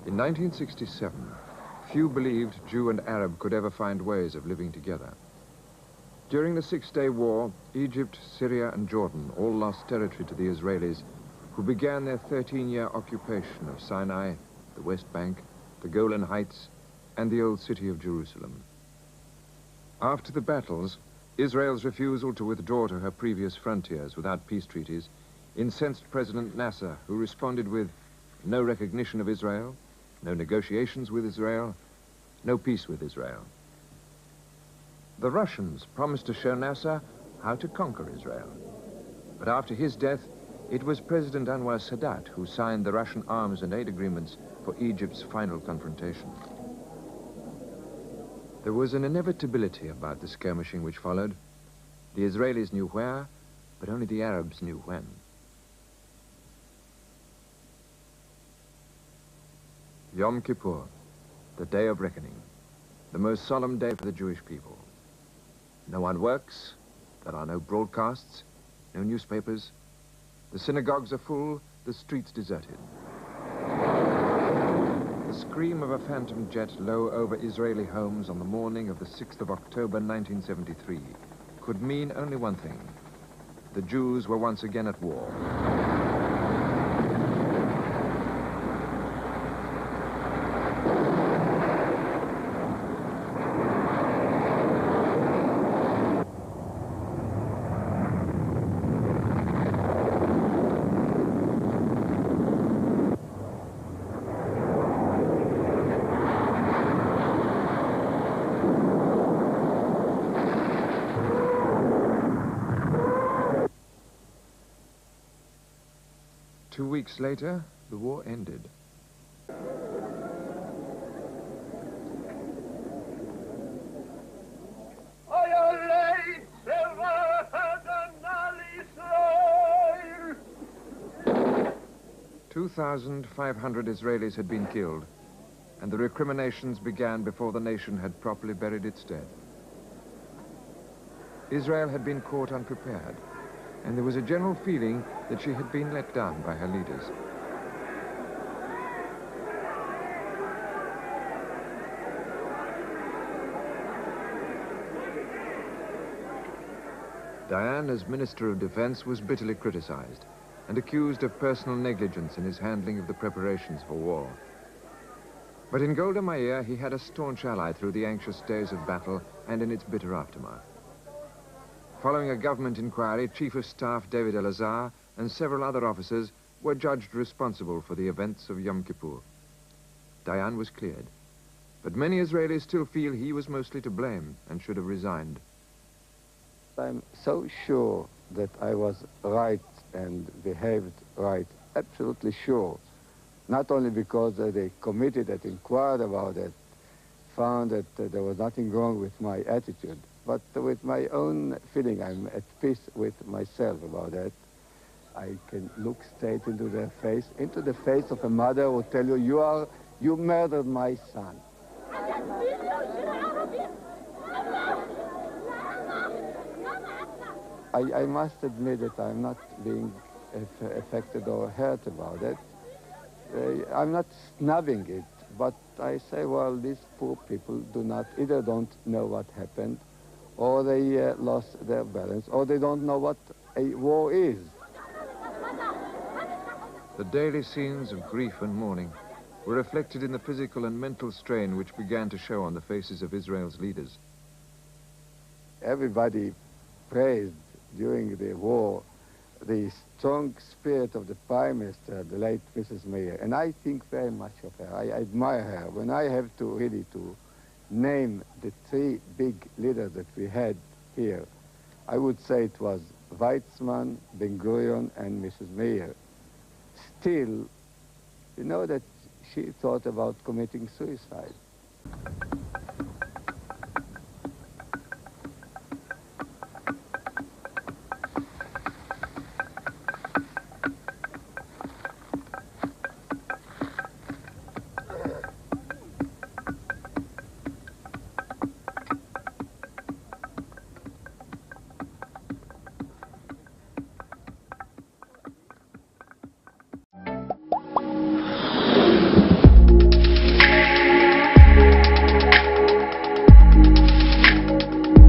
In 1967, few believed Jew and Arab could ever find ways of living together. During the Six-Day War, Egypt, Syria and Jordan all lost territory to the Israelis, who began their 13-year occupation of Sinai, the West Bank, the Golan Heights, and the old city of Jerusalem. After the battles, Israel's refusal to withdraw to her previous frontiers without peace treaties incensed President Nasser, who responded with no recognition of Israel, no negotiations with Israel, no peace with Israel. The Russians promised to show Nasser how to conquer Israel. But after his death, it was President Anwar Sadat who signed the Russian arms and aid agreements for Egypt's final confrontation. There was an inevitability about the skirmishing which followed. The Israelis knew where, but only the Arabs knew when. Yom Kippur, the day of reckoning, the most solemn day for the Jewish people. No one works, there are no broadcasts, no newspapers. The synagogues are full, the streets deserted. The scream of a phantom jet low over Israeli homes on the morning of the 6th of October 1973 could mean only one thing. The Jews were once again at war. 2 weeks later, the war ended. "2,500 Israelis had been killed, and the recriminations began before the nation had properly buried its dead. Israel had been caught unprepared, and there was a general feeling that she had been let down by her leaders. Dian, as Minister of Defense, was bitterly criticized and accused of personal negligence in his handling of the preparations for war. But in Golda Maier, he had a staunch ally through the anxious days of battle and in its bitter aftermath. Following a government inquiry, Chief of Staff David Elazar and several other officers were judged responsible for the events of Yom Kippur. Dian was cleared, but many Israelis still feel he was mostly to blame and should have resigned. I'm so sure that I was right and behaved right, absolutely sure. Not only because the committee that inquired about it found that there was nothing wrong with my attitude, but with my own feeling. I'm at peace with myself about that. I can look straight into the face of a mother who will tell you, you murdered my son. I must admit that I'm not being affected or hurt about it. I'm not snubbing it, but I say, well, these poor people either don't know what happened, or they lost their balance, or they don't know what a war is. The daily scenes of grief and mourning were reflected in the physical and mental strain which began to show on the faces of Israel's leaders. Everybody praised during the war the strong spirit of the Prime Minister, the late Mrs. Maier, and I think very much of her. I admire her. When I have to really name the three big leaders that we had here, I would say it was Weizmann, Ben-Gurion, and Mrs. Maier. Still, you know that she thought about committing suicide.